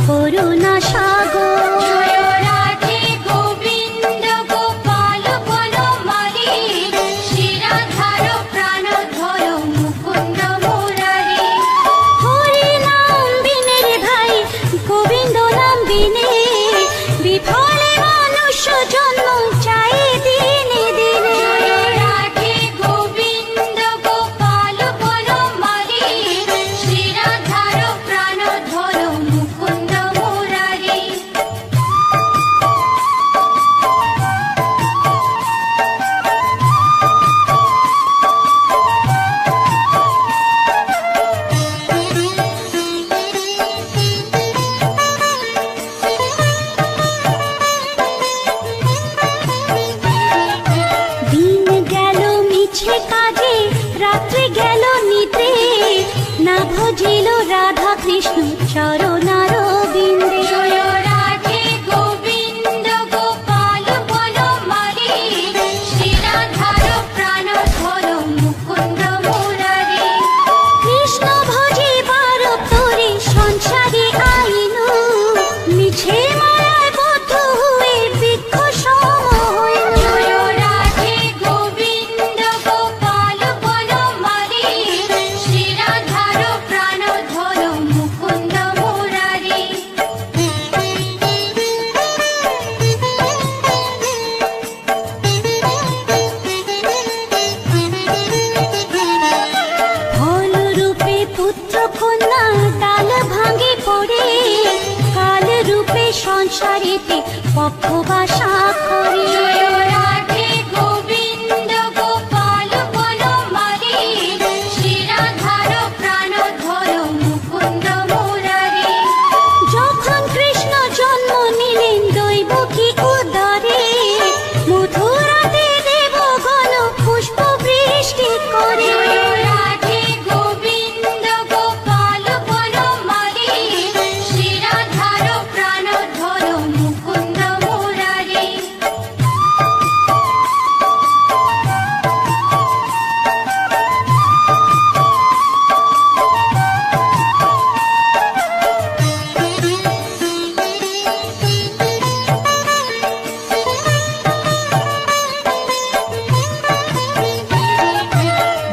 করুণা সাগর। জয় রাধে গোবিন্দ গোপাল বনমালী, শ্রীরাধার প্রাণধর মুকুন্দ মুরারি। হরি নাম বিনে রে ভাই, গোবিন্দ নাম বিনে বিফলে মনুষ্য জন্ম চাই দিনে দিনে। জয় রাধে গোবিন্দ গোপাল বনমালী, শ্রীরাধার প্রাণধর মুকুন্দ মুরারি। দিন গেল মিছে কাজে, রাত্রি গেল নিদ্রে, না ভজিল রাধা কৃষ্ণ চরণার বিন্দে। জয় রাধে গোবিন্দ গোপাল বনমালী, শ্রীরাধার প্রাণধর মুকুন্দ মুরারি। কৃষ্ণ ভজিবার তোরে সংসারে আইনু, মিছে মায়ায় বদ্ধ হয়ে বৃক্ষ সম হইল। জয় রাধে গোবিন্দ গোপাল বনমালী, শ্রীরাধার প্রাণধর মুকুন্দ মুরারি। ফল রূপে পুত্র কন্যা ডাল ভাঙে পড়ে, কাল রূপে সংসারেতে পক্ষবাসা করে। জয় রাধে গোবিন্দ গোপাল বনমালী, শ্রীরাধার প্রাণধর মুকুন্দ মুরারি। যখন কৃষ্ণ জন্ম নিলেন দৈবকী উদরে, মথুরাতে দেবগণ পুষ্প বৃষ্টি করে। জয় রাধে গোবিন্দ গোপাল বনমালী, শ্রীরাধার প্রাণধর মুকুন্দ মুরারি।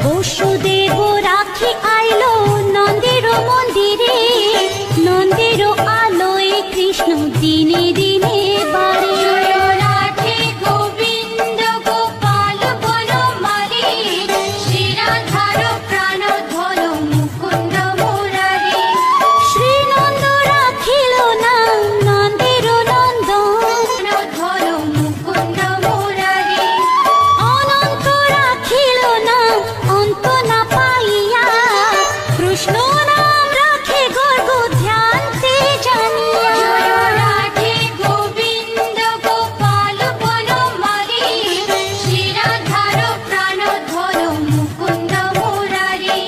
বসুদেব রাখি আইলো নন্দের মন্দিরে, নন্দের আলোয় কৃষ্ণ দিনে দিনে বাড়ে। জয় রাধে গোবিন্দ গোপাল বনমালী, শ্রীরাধার প্রাণধর মুকুন্দ মুরারি। শ্রীনন্দ রাখিল নাম নন্দের নন্দন, প্রাণধর মুকুন্দ মুরারি। অনন্ত রাখিল নাম অন্ত না পাইয়া, কৃষ্ণ নাম রাখে গর্গ ধ্যানতে জানিয়া। জয় রাধে গোবিন্দ গোপাল বনমালী, শ্রীরাধার প্রাণধর মুকুন্দ মুরারি।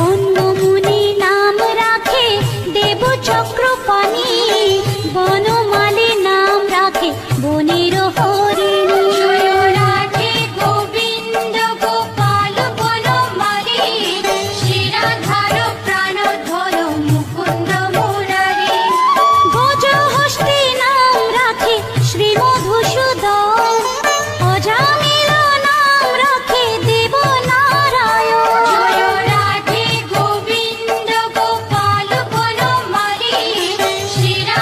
অন্য মুনি নাম রাখে দেব চক্রপাণি, বনমালী নাম রাখে বনের হরিণী। জয় রাধে গোবিন্দ গোপাল বনমালী, শ্রীরাধার প্রাণধর মুকুন্দ মুরারি। গজহস্তি নাম রাখে শ্রী মধুসূদন, অজামিল নাম রাখে দেব নারায়ণ। জয় রাধে গোবিন্দ গোপাল বনমালী, শ্রীরাধার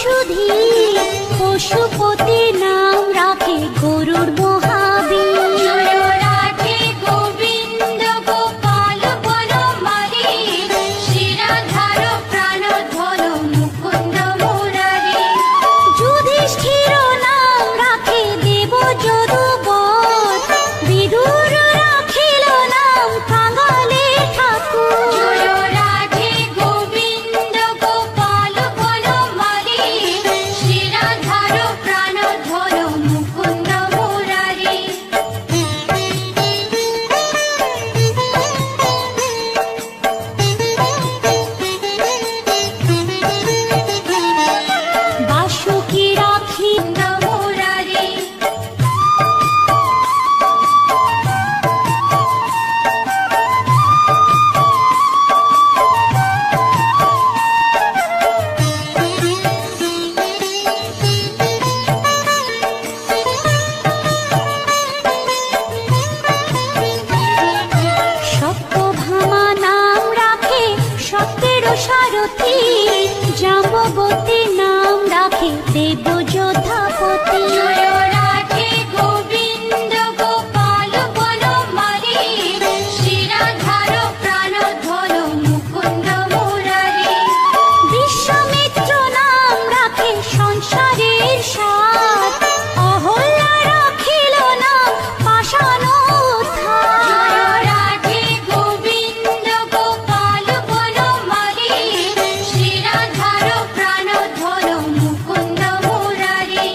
সুধীর, পশুপতি নাম রাখে গরুর মহাবীর। জয় রাধে গোবিন্দ গোপাল বনমালী, শিরাধার প্রাণধর মুকুন্দ মুরারি। যুধিষ্ঠির নাম রাখে দেব যদুবর, বিদুর রাখিল নাম কাঙালের ঠাকুর। জয় রাধে গোবিন্দ গোপাল বনমালী, শিরাধার প্রাণধর মুকুন্দ মুরারি। বাসুকি রাখি মুরারি। সত্যভামা নাম রাখে সত্যের সারথি, জাম্ববতী নাম রাখে দেব যোধাপতি। জয় রাধে গোবিন্দ গোপাল বনমালী, শিরাধার প্রাণধর মুকুন্দ মুরারি। বিশ্বামিত্র নাম রাখে সংসারের সার, অহল্যা রাখিল নাম পাষাণ উদ্ধার। জয় রাধে গোবিন্দ গোপাল বনমালী, শিরাধার প্রাণধর মুকুন্দ মুরারি।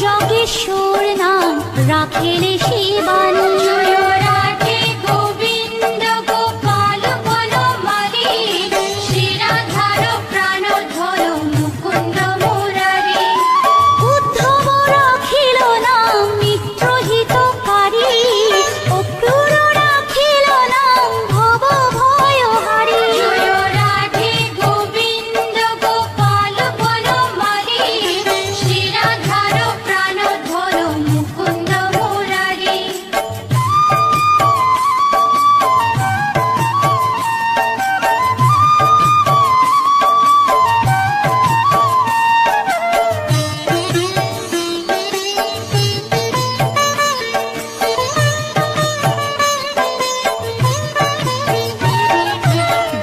যজ্ঞেশ্বর নাম রাখেলে শিবানী। জয় রাধে গোবিন্দ গোপাল বনমালী, শ্রীরাধার প্রাণধর মুকুন্দ মুরারি। উদ্ধব রাখিল নাম মিত্রহিতকারী, অক্রূর রাখিল নাম ভব ভয়হারী। জয় রাধে গোবিন্দ গোপাল বনমালী, শ্রীরাধার প্রাণধর মুকুন্দ মুরারি।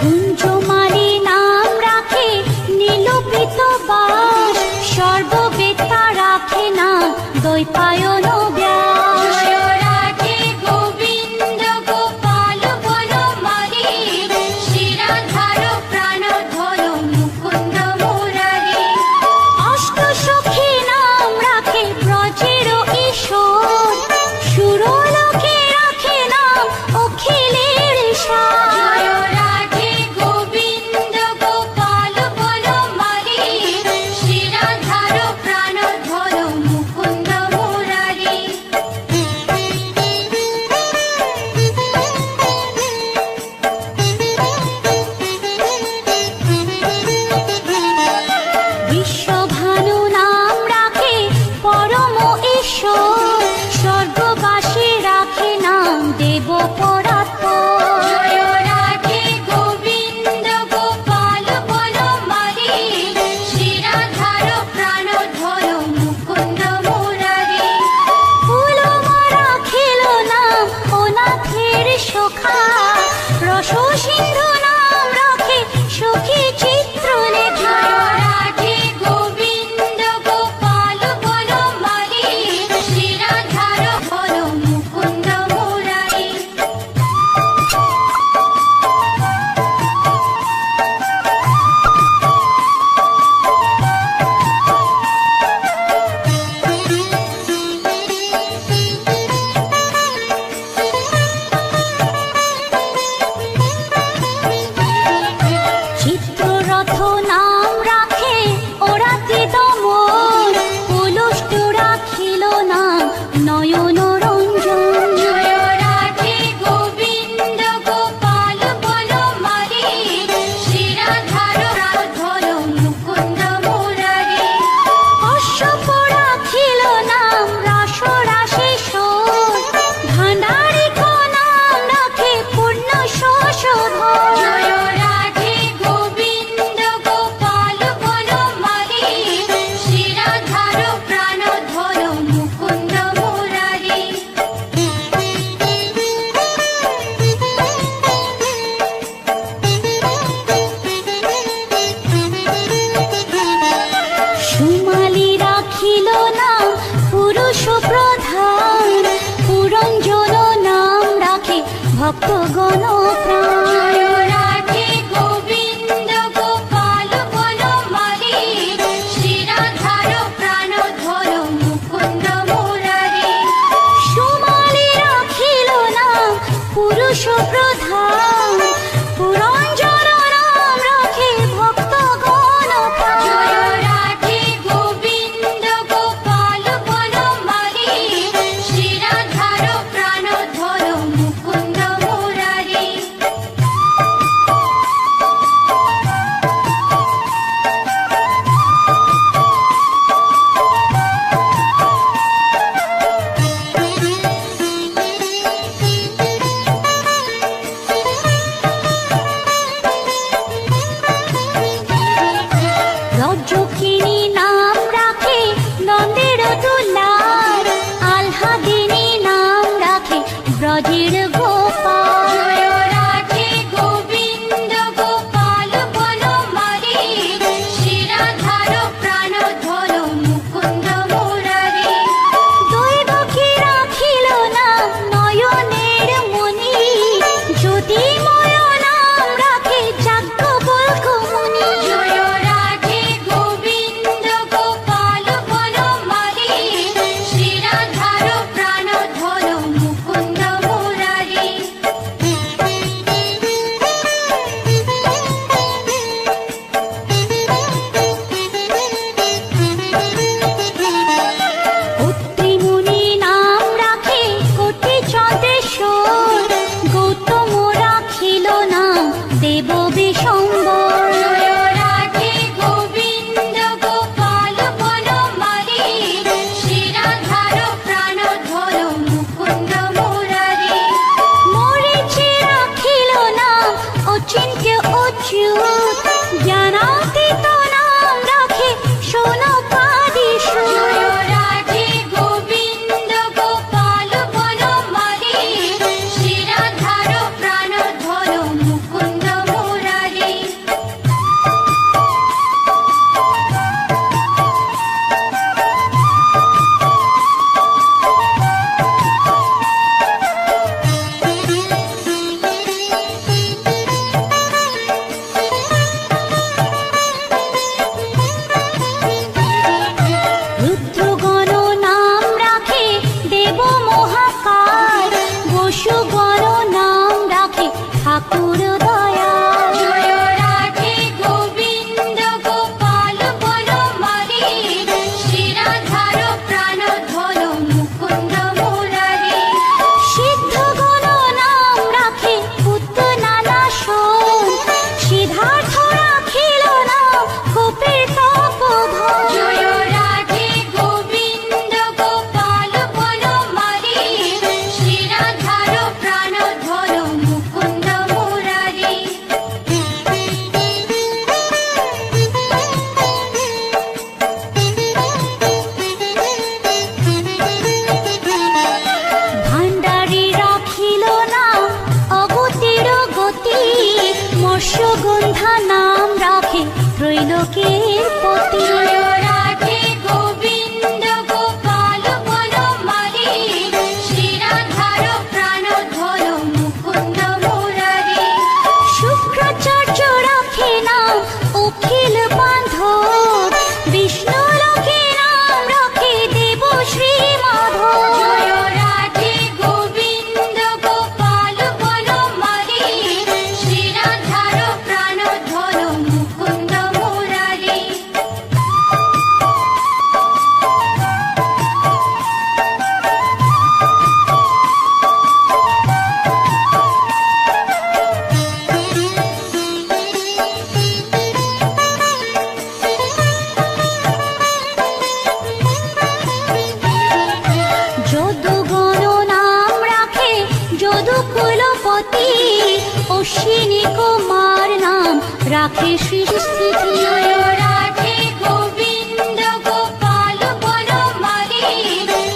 গুঞ্জমালী নাম রাখে নীলপিত বাস, সর্ববেত্তা রাখে নাম দ্বৈপায়ন ব্যাস। জয় রাধে গোবিন্দ গোপাল বনমালী, শ্রীরাধার প্রাণধর মুকুন্দ মুরারি। অষ্টসখী নাম রাখে ব্রজের ঈশ্বর, সুরলোকে রাখে নাম অখিলের সার। জয় রাধে গোবিন্দ গোপাল বনমালী, শ্রীরাধার প্রাণধর মুকুন্দ মুরারি। বিশ্বভানু নাম রাখে পরম ঈশ্বর, স্বর্গবাসী রাখে নাম দেব পরাৎপর। জয় রাধে গোবিন্দ গোপাল বনমালী, শ্রীরাধার প্রাণধর মুকুন্দ মুরারি। ফুলমা রাখিল নাম অনাথের সখা, রস সিন্ধু নাম রাখে সখী চিত্রলেখা। জয় রাধে গোবিন্দ গোপাল বনমালী, শ্রীরাধার ধর মুকুন্দ মুরারি। চিত্ররথ নাম রাখে ওরাতি দমন, পুলষ্ট রাখিল নাম নয়ন রঞ্জন। জয় রাধে গোবিন্দ গোপাল বনমালী, শ্রীরাধার প্রাণধর মুকুন্দ মুরারি। কশ্যপ রাখিল নাম রাস রাশেশ্বর, ভাণ্ডারিক নাম রাখে পূর্ণ শোষধর। জয় রাধে গোবিন্দ গোপাল বনমালী, শ্রীরাধার প্রাণধর মুকুন্দ মুরারি। সুমালী রাখিল নাম পুরুষ প্রধান, পুরঞ্জন নাম রাখে ভক্তগণ প্রাণ। জয় রাধে গোবিন্দ গোপাল বনমালী, শ্রীরাধার প্রাণধর মুকুন্দ মুরারি। সুমালী রাখিল নাম পুরুষ প্রধান, পুরঞ্জন নাম রাখে ভক্তগণ প্রাণ। জয় রাধে গোবিন্দ গোপাল বনমালী, শ্রীরাধার প্রাণধর মুকুন্দ মুরারি। অশ্বিনী কুমার নাম রাখে সৃষ্টি জয় রাধে গোবিন্দ গোপাল বনমালী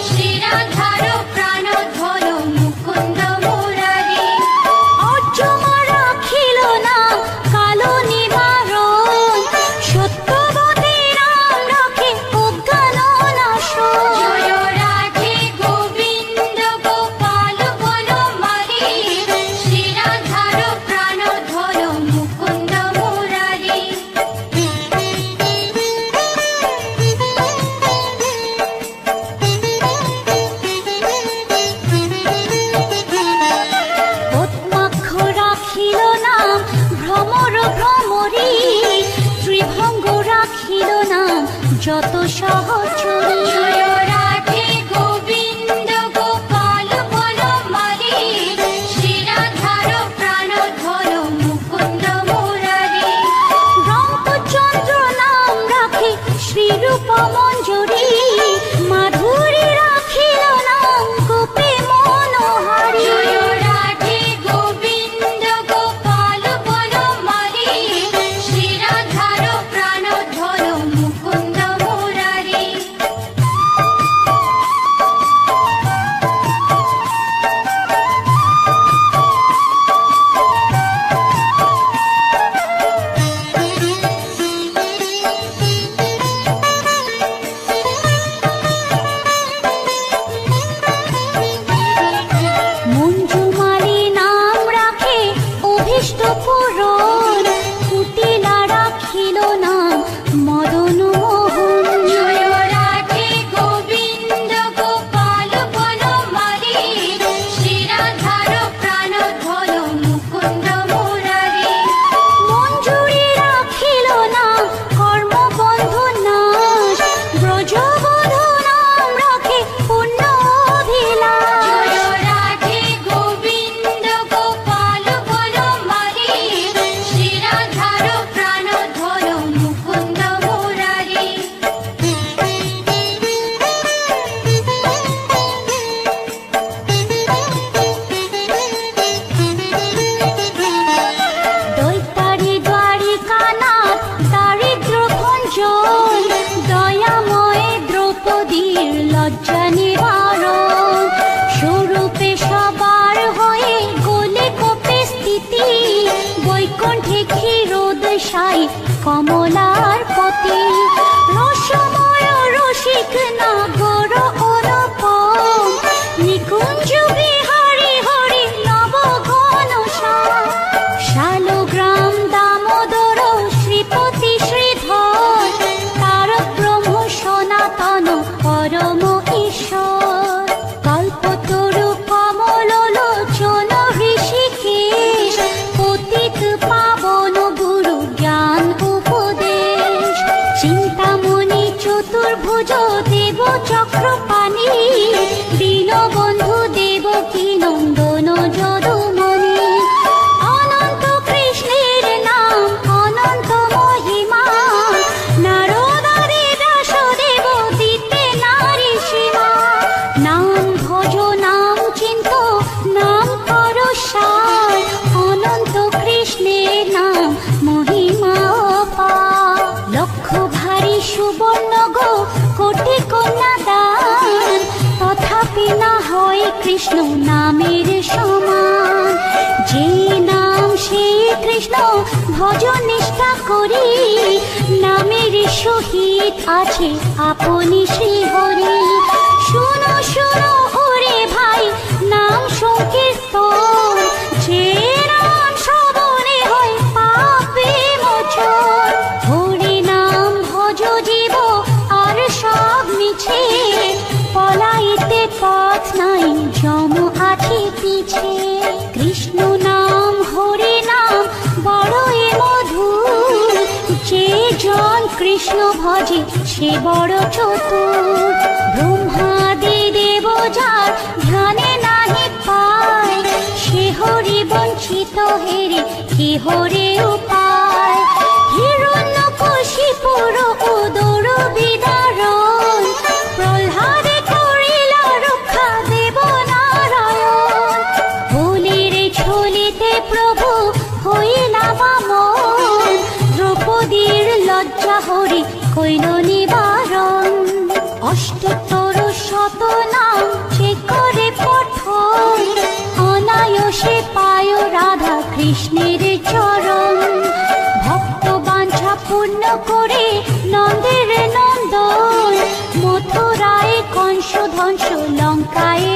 শ্রী রাধার প্রাণ ধর মুকুন্দ মুরারি অর্জমা রাখিল নাম কালো নিবারণ সত্যবতী নাম রাখে অজ্ঞান নাশন জয় রাধে গোবিন্দ গোপাল বনমালী শ্রী রাধার প্রাণ ধর মুকুন্দ মুরারি পদ্মাক্ষ রাখিল নাম ভ্রমর ভ্রমরী ত্রিভঙ্গ রাখিল নাম যত সহচরী জয় রাধে গোবিন্দ গোপাল বনমালী শ্রী রাধার প্রাণ ধর মুকুন্দ মুরারি রঙ্গচন্দ্র নাম রাখে শ্রীরূপ মঞ্জুরি মাধুরী রাখিল নাম গোপী মনোহারী জয় রাধে গোবিন্দ গোপাল বনমালী শ্রী রাধার প্রাণ ধর মুকুন্দ মুরারি মঞ্জুমালী নাম রাখে অভীষ্ট পূরণ কুটিলা রাখিল নাম মদন মোহন জয় রাধে গোবিন্দ গোপাল বনমালী শ্রী রাধার প্রাণ ধর মুকুন্দ মুরারি মঞ্জুরি রাখিল নাম কর্মবন্ধু নাশ ব্রজবধূ নাম রাখে পুণ্য অভিলাষ জয় রাধে গোবিন্দ গোপাল বনমালী শ্রী রাধার প্রাণ ধর মুকুন্দ মুরারি দৈতারি দ্বারিকানাথ দারিদ্র ভঞ্জন দয়াময় দ্রৌপদীর লজ্জা নিবারণ স্বরূপে সবার হয়ে গোলে কোপে স্থিতি বৈকুণ্ঠে ক্ষীরোদশায়ী কমলার পতি রসময় রসিক নাগর অনুপম নিকুঞ্জ বিহারী হরি নব ঘনশ্যাম শালগ্রাম দামোদর শ্রীপতি শ্রীধর তারক ব্রহ্ম সনাতন পরম ঈশ্বর কল্পতরু কমল লোচন ঋষিকেশ পতিত পাবন গুরু জ্ঞান উপদেশ চিন্তামণি চতুর্ভুজ দেব চক্রপাণি দীনবন্ধু দেবকী নন্দন যদুমণি অনন্ত কৃষ্ণের নাম অনন্ত মহিমা নারদারি দাসদেব দিতে নারী সীমা নাম ভজ নাম চিন্ত নাম কর সার অনন্ত কৃষ্ণের নাম মহিমা অপার লক্ষ ভারী সুবর্ণ গো কোটি কন্যা দান তথাপি না হয় কৃষ্ণ নামের সমান যে নাম সেই কৃষ্ণ ভজ নিষ্ঠা করি নামের সহিত আছে আপনি শ্রীহরি শুনো শুনো ওরে ভাই নাম সংকীর্তন যে নাম শ্রবণে হয় পাপে মোচন হরি নাম ভজ জীব আর সব মিছে পলাইতে পথ নাই যম আছে পিছে কৃষ্ণ নাম হরি নাম বড়ই মধুর যে জন কৃষ্ণ ভজে সে বড় চতুর ব্রহ্মাদি দেব যার ধ্যানে নাহি পায় সে হরি বঞ্চিত হেরে কি হরে উপায় হিরণ্যকশিপুর উদর বিদারণ প্রহ্লাদে করিল রক্ষা দেব নারায়ণ বলিরে ছলিতে প্রভু হইল নিবারণ। অষ্টোত্তর শতনাম সে করে পঠন, অনায়াসে পায় রাধা কৃষ্ণের চরণ। ভক্ত বাঞ্ছা পূর্ণ করে নন্দের নন্দন, মথুরায় কংস ধ্বংস লঙ্কায়